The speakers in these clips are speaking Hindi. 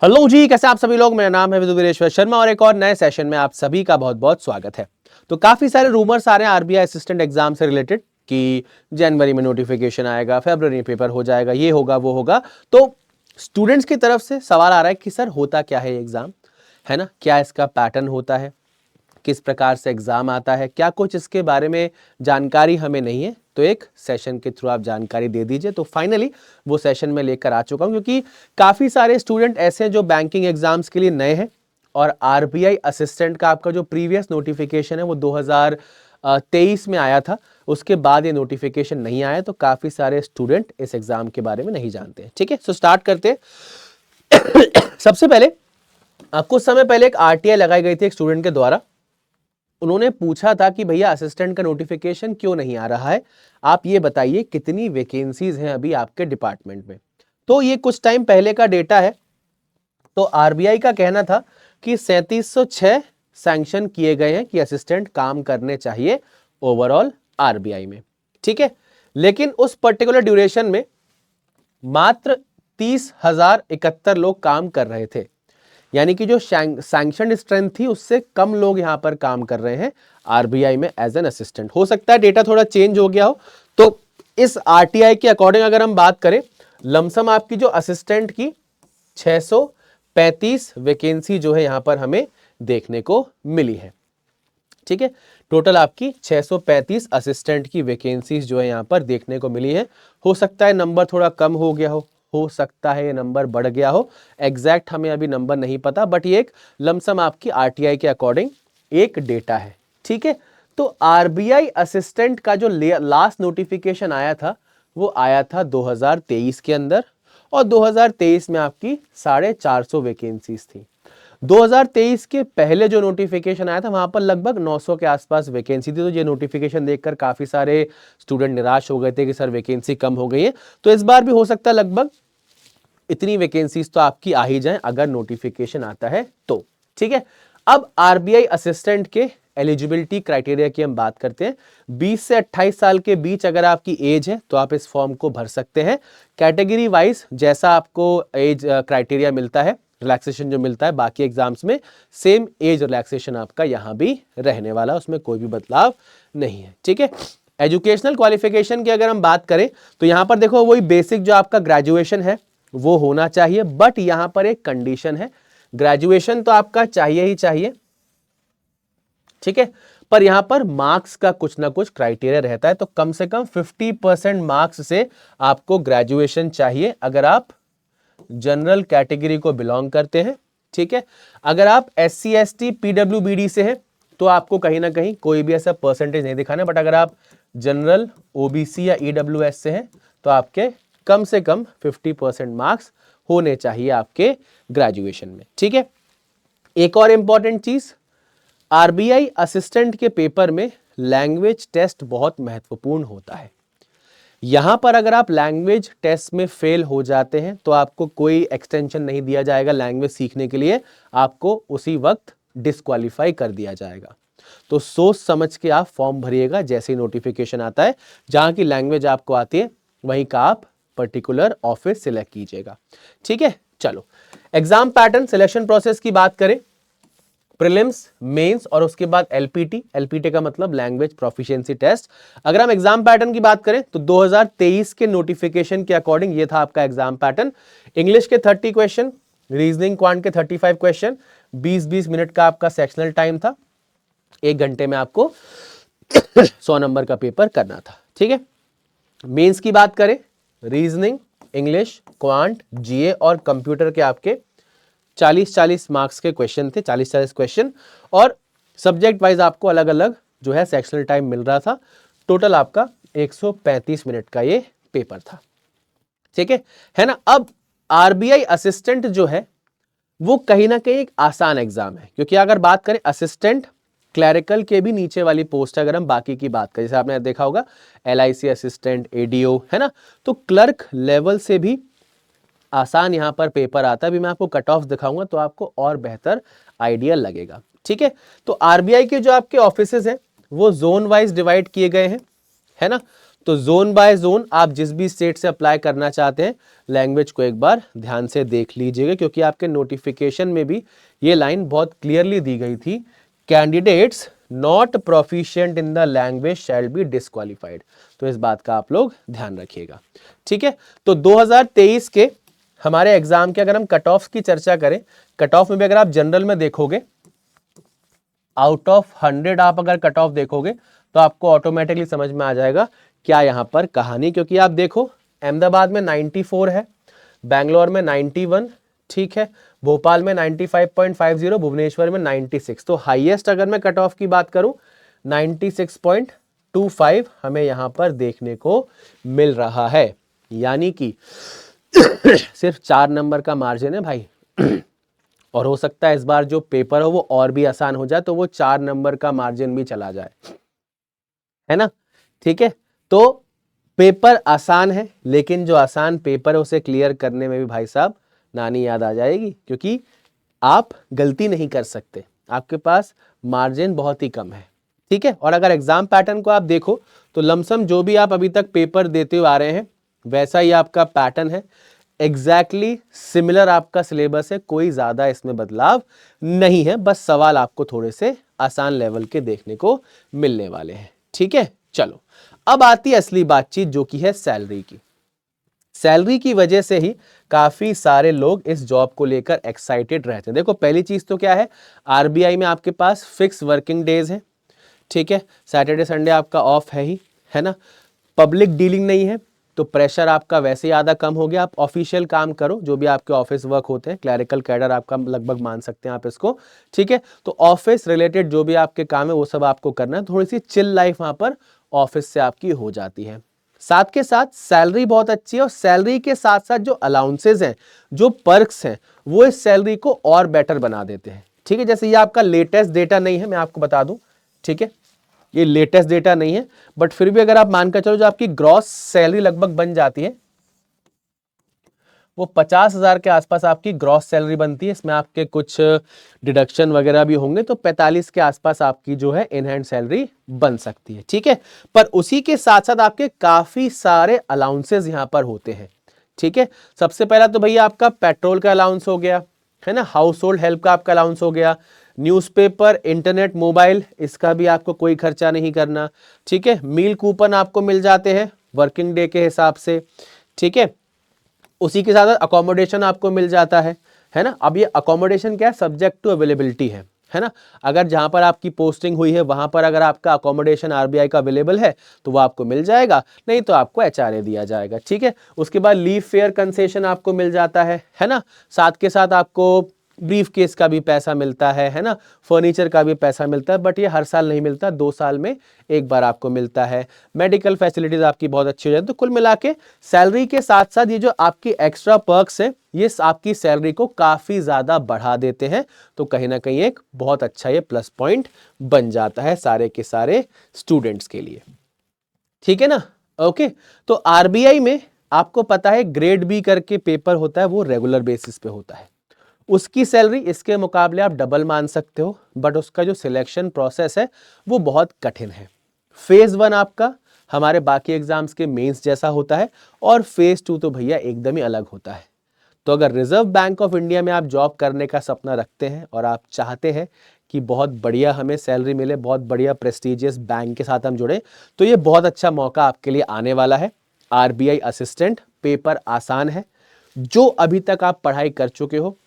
हेलो जी, कैसे आप सभी लोग। मेरा नाम है विदुवीरेश्वर शर्मा और एक और नए सेशन में आप सभी का बहुत बहुत स्वागत है। तो काफी सारे रूमर्स आ रहे हैं आरबीआई असिस्टेंट एग्जाम से रिलेटेड कि जनवरी में नोटिफिकेशन आएगा, फरवरी में पेपर हो जाएगा, ये होगा वो होगा। तो स्टूडेंट्स की तरफ से सवाल आ रहा है कि सर होता क्या है एग्जाम, है ना, क्या इसका पैटर्न होता है, किस प्रकार से एग्जाम आता है, क्या कुछ इसके बारे में जानकारी हमें नहीं है, तो एक सेशन के थ्रू आप जानकारी दे दीजिए। तो फाइनली वो सेशन में लेकर आ चुका हूं, क्योंकि काफी सारे स्टूडेंट ऐसे हैं जो बैंकिंग एग्जाम्स के लिए नए हैं और आरबीआई असिस्टेंट का आपका जो प्रीवियस नोटिफिकेशन है वो 2023 में आया था, उसके बाद ये नोटिफिकेशन नहीं आया। तो काफी सारे स्टूडेंट इस एग्जाम के बारे में नहीं जानते हैं। ठीक है, सो स्टार्ट करते हैं। सबसे पहले कुछ समय पहले एक आरटीआई लगाई गई थी एक स्टूडेंट के द्वारा। उन्होंने पूछा था कि भैया असिस्टेंट का नोटिफिकेशन क्यों नहीं आ रहा है, आप ये बताइए कितनी वैकेंसीज हैं अभी आपके डिपार्टमेंट में। तो ये कुछ टाइम पहले का डेटा है। तो आरबीआई का कहना था कि 3706 सैंक्शन किए गए हैं कि असिस्टेंट काम करने चाहिए ओवरऑल आरबीआई में। ठीक है, लेकिन उस पर्टिकुलर ड्यूरेशन में मात्र 30,071 लोग काम कर रहे थे, यानी कि जो सैंक्शन स्ट्रेंथ थी उससे कम लोग यहां पर काम कर रहे हैं आरबीआई में एज एन असिस्टेंट। हो सकता है डेटा थोड़ा चेंज हो गया हो। तो इस आरटीआई के अकॉर्डिंग अगर हम बात करें, लमसम आपकी जो असिस्टेंट की 635 वैकेंसी जो है यहां पर हमें देखने को मिली है। ठीक है, टोटल आपकी 635 असिस्टेंट की वैकेंसीज जो है यहां पर देखने को मिली है। हो सकता है नंबर थोड़ा कम हो गया हो सकता है ये नंबर बढ़ गया हो, एग्जैक्ट हमें अभी नंबर नहीं पता, बट ये एक लमसम आपकी आरटीआई के अकॉर्डिंग एक डेटा है। ठीक है, तो आरबीआई असिस्टेंट का जो लास्ट नोटिफिकेशन आया था वो आया था 2023 के अंदर, और 2023 में आपकी 450 वैकेंसीज थी। 2023 के पहले जो नोटिफिकेशन आया था वहां पर लगभग 900 के आसपास वैकेंसी थी। तो ये नोटिफिकेशन देखकर काफी सारे स्टूडेंट निराश हो गए थे कि सर वैकेंसी कम हो गई है। तो इस बार भी हो सकता है लगभग इतनी वैकेंसीज तो आपकी आ ही जाए अगर नोटिफिकेशन आता है तो। ठीक है, अब आरबीआई असिस्टेंट के एलिजिबिलिटी क्राइटेरिया की हम बात करते हैं। 20 से 28 साल के बीच अगर आपकी एज है तो आप इस फॉर्म को भर सकते हैं। कैटेगरी वाइज जैसा आपको एज क्राइटेरिया मिलता है, रिलैक्सेशन जो मिलता है बाकी एग्जाम्स में, सेम एज रिलैक्सेशन आपका यहां भी रहने वाला, उसमें कोई भी बदलाव नहीं है। ठीक है, एजुकेशनल क्वालिफिकेशन की अगर हम बात करें तो यहां पर देखो वही बेसिक जो आपका ग्रेजुएशन है वो होना चाहिए, बट यहां पर एक कंडीशन है, ग्रेजुएशन तो आपका चाहिए ही चाहिए। ठीक है, पर यहां पर मार्क्स का कुछ ना कुछ क्राइटेरिया रहता है। तो कम से कम 50% मार्क्स से आपको ग्रेजुएशन चाहिए अगर आप जनरल कैटेगरी को बिलोंग करते हैं। ठीक है, अगर आप SC ST PWBD से हैं तो आपको कहीं ना कहीं कोई भी ऐसा परसेंटेज नहीं दिखाना, बट अगर आप जनरल OBC या EWS से हैं तो आपके कम से कम 50% मार्क्स होने चाहिए आपके ग्रेजुएशन में। ठीक है, एक और इंपॉर्टेंट चीज, आरबीआई असिस्टेंट के पेपर में लैंग्वेज टेस्ट बहुत महत्वपूर्ण होता है। यहां पर अगर आप लैंग्वेज टेस्ट में फेल हो जाते हैं तो आपको कोई एक्सटेंशन नहीं दिया जाएगा लैंग्वेज सीखने के लिए, आपको उसी वक्त डिस्क्वालीफाई कर दिया जाएगा। तो सोच समझ के आप फॉर्म भरिएगा जैसे ही नोटिफिकेशन आता है, जहां की लैंग्वेज आपको आती है वहीं का आप पर्टिकुलर ऑफिस सिलेक्ट कीजिएगा। ठीक है, चलो एग्जाम पैटर्न सिलेक्शन प्रोसेस की बात करें, प्रीलिम्स, मेंस और उसके बाद एलपीटी का मतलब लैंग्वेज प्रोफिशिएंसी टेस्ट। अगर हम एग्जाम पैटर्न की बात करें तो 2023 के नोटिफिकेशन के अकॉर्डिंग ये था आपका एग्जाम पैटर्न। इंग्लिश के 30 क्वेश्चन, रीजनिंग क्वांट के 35 क्वेश्चन, 20-20 मिनट का आपका सेक्शनल टाइम था, 1 घंटे में आपको 100 नंबर का पेपर करना था। ठीक है, मेंस की बात करें, रीजनिंग, इंग्लिश, क्वांट, जीए और कंप्यूटर के आपके 40-40 मार्क्स के क्वेश्चन थे, 40-40 क्वेश्चन, और सब्जेक्ट वाइज आपको अलग अलग जो है सेक्शनल टाइम मिल रहा था। टोटल आपका 135 मिनट का ये पेपर था। ठीक है ना। अब आरबीआई असिस्टेंट जो है वो कहीं ना कहीं एक आसान एग्जाम है, क्योंकि अगर बात करें असिस्टेंट क्लैरिकल के भी नीचे वाली पोस्ट है, अगर हम बाकी की बात करें, जैसे आपने देखा होगा LIC असिस्टेंट, ADO, है ना, तो क्लर्क लेवल से भी आसान यहां पर पेपर आता है। अभी मैं आपको कट ऑफ दिखाऊंगा तो आपको और बेहतर आइडिया लगेगा। ठीक है, तो आरबीआई के जो आपके ऑफिसेज हैं वो जोन वाइज डिवाइड किए गए हैं, है ना। तो जोन बाय जोन आप जिस भी स्टेट से अप्लाई करना चाहते हैं लैंग्वेज को एक बार ध्यान से देख लीजिएगा, क्योंकि आपके नोटिफिकेशन में भी ये लाइन बहुत क्लियरली दी गई थी, candidates not proficient in the language shall be disqualified. तो इस बात का आप लोग ध्यान रखिएगा, ठीक है। तो 2023 के हमारे एग्जाम के अगर हम कट ऑफ की चर्चा करें, कट ऑफ में भी अगर आप जनरल में देखोगे आउट ऑफ 100 आप अगर कट ऑफ देखोगे तो आपको ऑटोमेटिकली समझ में आ जाएगा क्या यहां पर कहानी। क्योंकि आप देखो अहमदाबाद में 94 है, बैंगलोर में 91, ठीक है, भोपाल में 95.50, भुवनेश्वर में 96। तो हाईएस्ट अगर मैं कट ऑफ की बात करूं 96.25 हमें यहां पर देखने को मिल रहा है, यानी कि सिर्फ 4 नंबर का मार्जिन है भाई। और हो सकता है इस बार जो पेपर हो वो और भी आसान हो जाए, तो वो 4 नंबर का मार्जिन भी चला जाए, है ना, ठीक है। तो पेपर आसान है, लेकिन जो आसान पेपर है उसे क्लियर करने में भी भाई साहब नानी याद आ जाएगी, क्योंकि आप गलती नहीं कर सकते, आपके पास मार्जिन बहुत ही कम है, ठीक है। और अगर एग्जाम पैटर्न को आप देखो तो लमसम जो भी आप अभी तक पेपर देते हुए आ रहे हैं वैसा ही आपका पैटर्न है, एग्जैक्टली सिमिलर आपका सिलेबस है, कोई ज्यादा इसमें बदलाव नहीं है, बस सवाल आपको थोड़े से आसान लेवल के देखने को मिलने वाले हैं, ठीक है। चलो अब आती है असली बातचीत जो कि है सैलरी की। सैलरी की वजह से ही काफी सारे लोग इस जॉब को लेकर एक्साइटेड रहते हैं। देखो पहली चीज तो क्या है, आरबीआई में आपके पास फिक्स वर्किंग डेज है, ठीक है, सैटरडे संडे आपका ऑफ है ही, है ना, पब्लिक डीलिंग नहीं है, तो प्रेशर आपका वैसे ही आधा कम हो गया। आप ऑफिशियल काम करो, जो भी आपके ऑफिस वर्क होते हैं, क्लैरिकल कैडर आपका लगभग मान सकते हैं आप इसको, ठीक है। तो ऑफिस रिलेटेड जो भी आपके काम है वो सब आपको करना है, थोड़ी सी चिल लाइफ वहां पर ऑफिस से आपकी हो जाती है। साथ के साथ सैलरी बहुत अच्छी है, और सैलरी के साथ साथ जो अलाउंसेज हैं, जो पर्क्स हैं, वो इस सैलरी को और बेटर बना देते हैं, ठीक है। जैसे ये आपका लेटेस्ट डेटा नहीं है, मैं आपको बता दूं, ठीक है, ये लेटेस्ट डेटा नहीं है, बट फिर भी अगर आप मानकर चलो जो आपकी ग्रॉस सैलरी लगभग बन जाती है वो 50,000 के आसपास आपकी ग्रॉस सैलरी बनती है। इसमें आपके कुछ डिडक्शन वगैरह भी होंगे, तो 45 के आसपास आपकी जो है इन हैंड सैलरी बन सकती है, ठीक है। पर उसी के साथ साथ आपके काफी सारे अलाउंसेस यहां पर होते हैं, ठीक है। सबसे पहला तो भैया आपका पेट्रोल का अलाउंस हो गया, है ना, हाउस होल्ड हेल्प का आपका अलाउंस हो गया, न्यूज़पेपर, इंटरनेट, मोबाइल, इसका भी आपको कोई खर्चा नहीं करना, ठीक है। मील कूपन आपको मिल जाते हैं वर्किंग डे के हिसाब से, ठीक है। उसी के साथ अकोमोडेशन आपको मिल जाता है ना। अब ये अकोमोडेशन क्या है, सब्जेक्ट टू अवेलेबिलिटी है ना। अगर जहां पर आपकी पोस्टिंग हुई है वहां पर अगर आपका अकोमोडेशन आरबीआई का अवेलेबल है तो वो आपको मिल जाएगा, नहीं तो आपको एचआरए दिया जाएगा, ठीक है। उसके बाद लीव फेयर कंसेशन आपको मिल जाता है ना। साथ के साथ आपको ब्रीफ केस का भी पैसा मिलता है ना, फर्नीचर का भी पैसा मिलता है, बट ये हर साल नहीं मिलता, 2 साल में एक बार आपको मिलता है। मेडिकल फैसिलिटीज आपकी बहुत अच्छी हो जाती है। तो कुल मिला के सैलरी के साथ साथ ये जो आपकी एक्स्ट्रा पर्क्स है ये आपकी सैलरी को काफी ज्यादा बढ़ा देते हैं, तो कहीं ना कहीं एक बहुत अच्छा ये प्लस पॉइंट बन जाता है सारे के सारे स्टूडेंट्स के लिए, ठीक है ना। ओके, तो आरबीआई में आपको पता है ग्रेड बी करके पेपर होता है, वो रेगुलर बेसिस पे होता है, उसकी सैलरी इसके मुकाबले आप डबल मान सकते हो, बट उसका जो सिलेक्शन प्रोसेस है वो बहुत कठिन है। फेज 1 आपका हमारे बाकी एग्जाम्स के मेंस जैसा होता है, और फेज 2 तो भैया एकदम ही अलग होता है। तो अगर रिजर्व बैंक ऑफ इंडिया में आप जॉब करने का सपना रखते हैं और आप चाहते हैं कि बहुत बढ़िया हमें सैलरी मिले, बहुत बढ़िया प्रेस्टीजियस बैंक के साथ हम जुड़े, तो ये बहुत अच्छा मौका आपके लिए आने वाला है। आरबीआई असिस्टेंट पेपर आसान है, जो अभी तक आप पढ़ाई कर चुके हो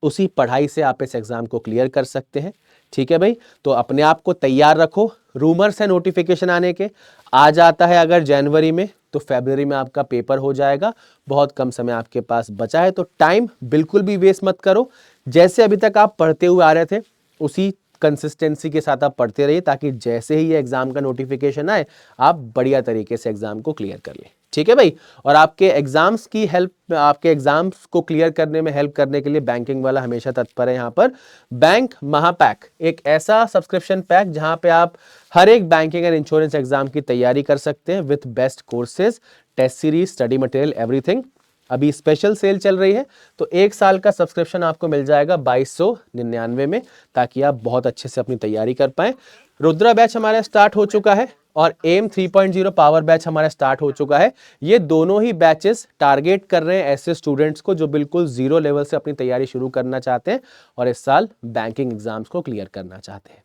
उसी पढ़ाई से आप इस एग्जाम को क्लियर कर सकते हैं, ठीक है भाई। तो अपने आप को तैयार रखो, रूमर्स है नोटिफिकेशन आने के, आ जाता है अगर जनवरी में तो फरवरी में आपका पेपर हो जाएगा, बहुत कम समय आपके पास बचा है, तो टाइम बिल्कुल भी वेस्ट मत करो। जैसे अभी तक आप पढ़ते हुए आ रहे थे उसी कंसिस्टेंसी के साथ आप पढ़ते रहिए, ताकि जैसे ही ये एग्जाम का नोटिफिकेशन आए आप बढ़िया तरीके से एग्जाम को क्लियर कर लें, ठीक है भाई। और आपके एग्जाम्स की हेल्प, आपके एग्जाम्स को क्लियर करने में हेल्प करने के लिए बैंकिंग वाला हमेशा तत्पर है यहाँ पर। बैंक महापैक एक ऐसा सब्सक्रिप्शन पैक जहां पे आप हर एक बैंकिंग एंड इंश्योरेंस एग्जाम की तैयारी कर सकते हैं with best courses, test series, study material, everything. अभी स्पेशल सेल चल रही है, तो 1 साल का सब्सक्रिप्शन आपको मिल जाएगा 2299 में, ताकि आप बहुत अच्छे से अपनी तैयारी कर पाएं। रुद्रा बैच हमारा स्टार्ट हो चुका है, और एम 3.0 पावर बैच हमारा स्टार्ट हो चुका है। ये दोनों ही बैचेस टारगेट कर रहे हैं ऐसे स्टूडेंट्स को जो बिल्कुल जीरो लेवल से अपनी तैयारी शुरू करना चाहते हैं और इस साल बैंकिंग एग्जाम्स को क्लियर करना चाहते हैं।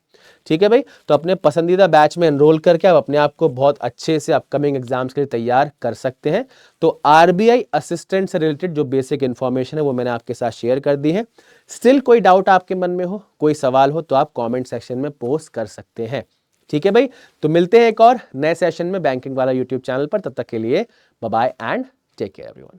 ठीक है भाई, तो अपने पसंदीदा बैच में एनरोल करके आप अपने आप को बहुत अच्छे से अपकमिंग एग्जाम्स के लिए तैयार कर सकते हैं। तो आरबीआई असिस्टेंट से रिलेटेड जो बेसिक इंफॉर्मेशन है वो मैंने आपके साथ शेयर कर दी है। स्टिल कोई डाउट आपके मन में हो, कोई सवाल हो, तो आप कमेंट सेक्शन में पोस्ट कर सकते हैं। ठीक है भाई, तो मिलते हैं एक और नए सेशन में बैंकिंग वाला यूट्यूब चैनल पर। तब तक के लिए bye bye and take care everyone.